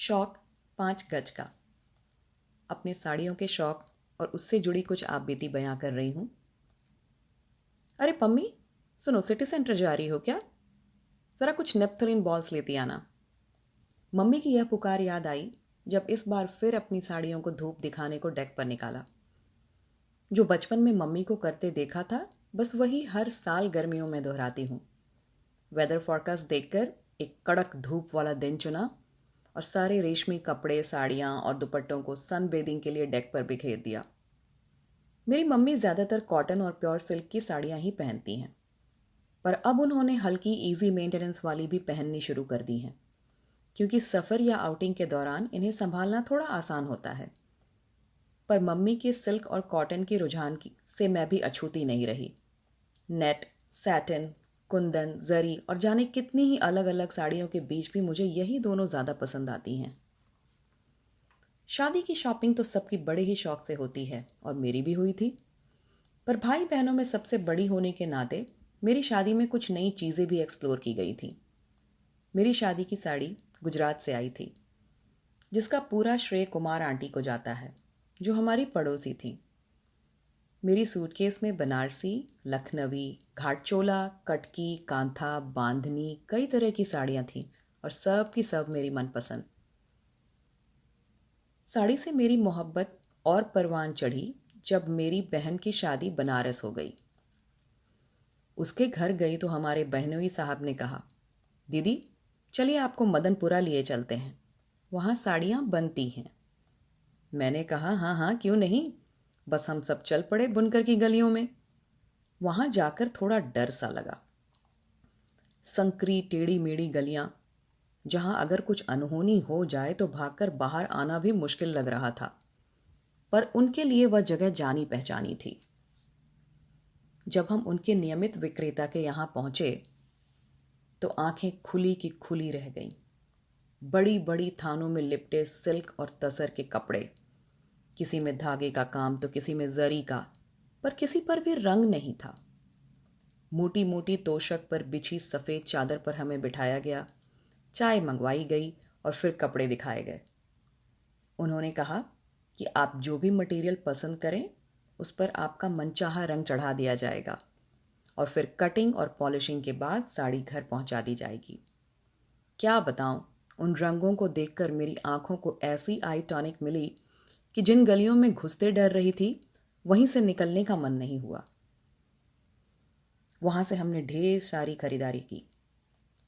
शौक 5 गज का। अपने साड़ियों के शौक और उससे जुड़ी कुछ आप बीती बयां कर रही हूं। अरे पम्मी, सुनो, सिटी सेंटर जा रही हो क्या? ज़रा कुछ नेपथलीन बॉल्स लेती आना। मम्मी की यह पुकार याद आई जब इस बार फिर अपनी साड़ियों को धूप दिखाने को डेक पर निकाला। जो बचपन में मम्मी को करते देखा था, बस वही हर साल गर्मियों में दोहराती हूँ। वेदर फोरकास्ट देखकर एक कड़क धूप वाला दिन चुना और सारे रेशमी कपड़े, साड़ियाँ और दुपट्टों को सन बेदिंग के लिए डेक पर बिखेर दिया। मेरी मम्मी ज़्यादातर कॉटन और प्योर सिल्क की साड़ियाँ ही पहनती हैं, पर अब उन्होंने हल्की इजी मेंटेनेंस वाली भी पहननी शुरू कर दी हैं, क्योंकि सफ़र या आउटिंग के दौरान इन्हें संभालना थोड़ा आसान होता है। पर मम्मी के सिल्क और कॉटन के रुझान से मैं भी अछूती नहीं रही। नेट, सैटिन, कुंदन, जरी और जाने कितनी ही अलग अलग साड़ियों के बीच भी मुझे यही दोनों ज़्यादा पसंद आती हैं। शादी की शॉपिंग तो सबकी बड़े ही शौक से होती है और मेरी भी हुई थी, पर भाई बहनों में सबसे बड़ी होने के नाते मेरी शादी में कुछ नई चीज़ें भी एक्सप्लोर की गई थी। मेरी शादी की साड़ी गुजरात से आई थी, जिसका पूरा श्रेय कुमार आंटी को जाता है, जो हमारी पड़ोसी थी। मेरी सूटकेस में बनारसी, लखनवी, घाटचोला, कटकी, कांथा, बांधनी, कई तरह की साड़ियाँ थीं और सब की सब मेरी मनपसंद। साड़ी से मेरी मोहब्बत और परवान चढ़ी जब मेरी बहन की शादी बनारस हो गई। उसके घर गई तो हमारे बहनोई साहब ने कहा, दीदी चलिए आपको मदनपुरा लिए चलते हैं, वहाँ साड़ियाँ बनती हैं। मैंने कहा हाँ हाँ क्यों नहीं, बस हम सब चल पड़े बुनकर की गलियों में। वहाँ जाकर थोड़ा डर सा लगा। संकरी टेढ़ी मेढ़ी गलियाँ, जहाँ अगर कुछ अनहोनी हो जाए तो भागकर बाहर आना भी मुश्किल लग रहा था, पर उनके लिए वह जगह जानी पहचानी थी। जब हम उनके नियमित विक्रेता के यहाँ पहुँचे तो आंखें खुली की खुली रह गईं। बड़ी बड़ी थानों में लिपटे सिल्क और तसर के कपड़े, किसी में धागे का काम तो किसी में जरी का, पर किसी पर भी रंग नहीं था। मोटी मोटी तोशक पर बिछी सफ़ेद चादर पर हमें बिठाया गया, चाय मंगवाई गई और फिर कपड़े दिखाए गए। उन्होंने कहा कि आप जो भी मटेरियल पसंद करें उस पर आपका मनचाहा रंग चढ़ा दिया जाएगा और फिर कटिंग और पॉलिशिंग के बाद साड़ी घर पहुंचा दी जाएगी। क्या बताऊं, उन रंगों को देखकर मेरी आंखों को ऐसी आई टॉनिक मिली कि जिन गलियों में घुसते डर रही थी, वहीं से निकलने का मन नहीं हुआ। वहाँ से हमने ढेर सारी खरीदारी की।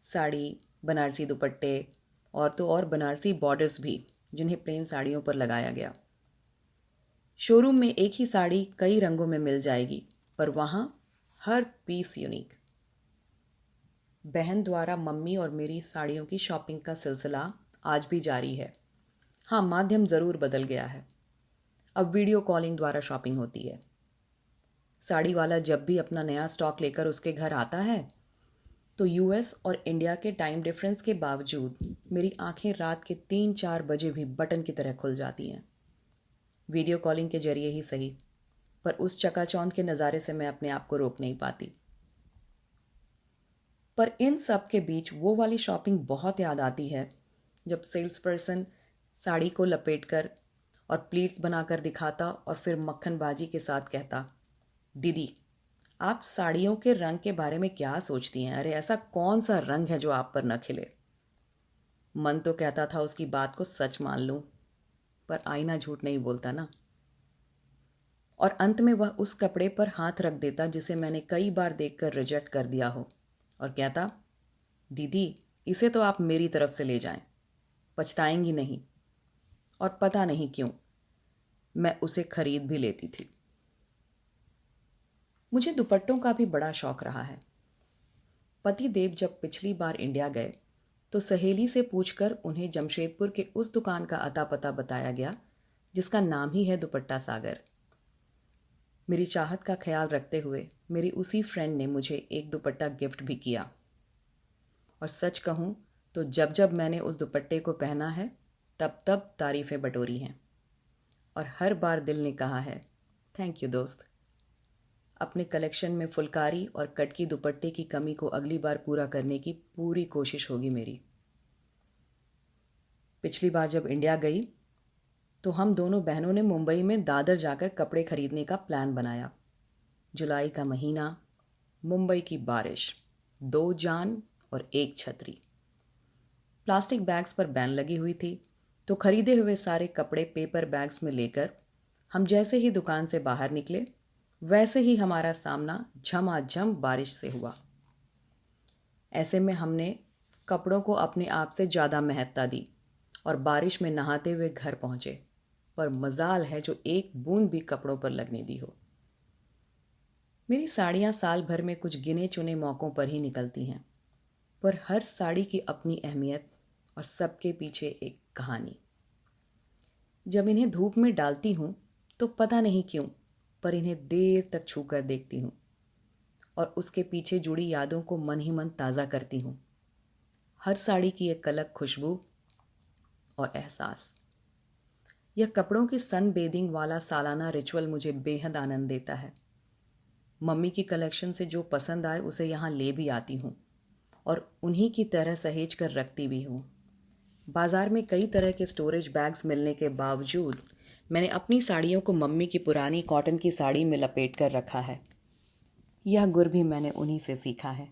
साड़ी, बनारसी दुपट्टे और तो और बनारसी बॉर्डर्स भी, जिन्हें प्लेन साड़ियों पर लगाया गया। शोरूम में एक ही साड़ी कई रंगों में मिल जाएगी, पर वहाँ हर पीस यूनिक। बहन द्वारा मम्मी और मेरी साड़ियों की शॉपिंग का सिलसिला आज भी जारी है। हाँ, माध्यम ज़रूर बदल गया है। अब वीडियो कॉलिंग द्वारा शॉपिंग होती है। साड़ी वाला जब भी अपना नया स्टॉक लेकर उसके घर आता है तो यूएस और इंडिया के टाइम डिफरेंस के बावजूद मेरी आंखें रात के 3-4 बजे भी बटन की तरह खुल जाती हैं। वीडियो कॉलिंग के जरिए ही सही, पर उस चकाचौंध के नज़ारे से मैं अपने आप को रोक नहीं पाती। पर इन सब के बीच वो वाली शॉपिंग बहुत याद आती है जब सेल्स पर्सन साड़ी को लपेटकर और प्लीट्स बनाकर दिखाता और फिर मक्खनबाजी के साथ कहता, दीदी आप साड़ियों के रंग के बारे में क्या सोचती हैं? अरे ऐसा कौन सा रंग है जो आप पर न खिले? मन तो कहता था उसकी बात को सच मान लूं, पर आईना झूठ नहीं बोलता ना। और अंत में वह उस कपड़े पर हाथ रख देता जिसे मैंने कई बार देखकर रिजेक्ट कर दिया हो और कहता, दीदी इसे तो आप मेरी तरफ से ले जाएं, पछताएंगी नहीं। और पता नहीं क्यों मैं उसे खरीद भी लेती थी। मुझे दुपट्टों का भी बड़ा शौक रहा है। पति देव जब पिछली बार इंडिया गए तो सहेली से पूछकर उन्हें जमशेदपुर के उस दुकान का अता पता बताया गया जिसका नाम ही है दुपट्टा सागर। मेरी चाहत का ख्याल रखते हुए मेरी उसी फ्रेंड ने मुझे एक दुपट्टा गिफ्ट भी किया। और सच कहूँ तो जब जब मैंने उस दुपट्टे को पहना है तब तब तारीफ़ें बटोरी हैं और हर बार दिल ने कहा है, थैंक यू दोस्त। अपने कलेक्शन में फुलकारी और कटकी दुपट्टे की कमी को अगली बार पूरा करने की पूरी कोशिश होगी मेरी। पिछली बार जब इंडिया गई तो हम दोनों बहनों ने मुंबई में दादर जाकर कपड़े खरीदने का प्लान बनाया। जुलाई का महीना, मुंबई की बारिश, 2 जान और 1 छतरी। प्लास्टिक बैग्स पर बैन लगी हुई थी, तो खरीदे हुए सारे कपड़े पेपर बैग्स में लेकर हम जैसे ही दुकान से बाहर निकले, वैसे ही हमारा सामना झमाझम बारिश से हुआ। ऐसे में हमने कपड़ों को अपने आप से ज़्यादा महत्ता दी और बारिश में नहाते हुए घर पहुंचे, पर मजाल है जो एक बूंद भी कपड़ों पर लगने दी हो। मेरी साड़ियाँ साल भर में कुछ गिने चुने मौक़ों पर ही निकलती हैं, पर हर साड़ी की अपनी अहमियत और सबके पीछे एक कहानी। जब इन्हें धूप में डालती हूँ तो पता नहीं क्यों, पर इन्हें देर तक छू कर देखती हूँ और उसके पीछे जुड़ी यादों को मन ही मन ताज़ा करती हूँ। हर साड़ी की एक अलग खुशबू और एहसास। यह कपड़ों की सन बेदिंग वाला सालाना रिचुअल मुझे बेहद आनंद देता है। मम्मी की कलेक्शन से जो पसंद आए उसे यहाँ ले भी आती हूँ और उन्हीं की तरह सहेज कर रखती भी हूँ। बाज़ार में कई तरह के स्टोरेज बैग्स मिलने के बावजूद मैंने अपनी साड़ियों को मम्मी की पुरानी कॉटन की साड़ी में लपेट कर रखा है। यह गुर भी मैंने उन्हीं से सीखा है।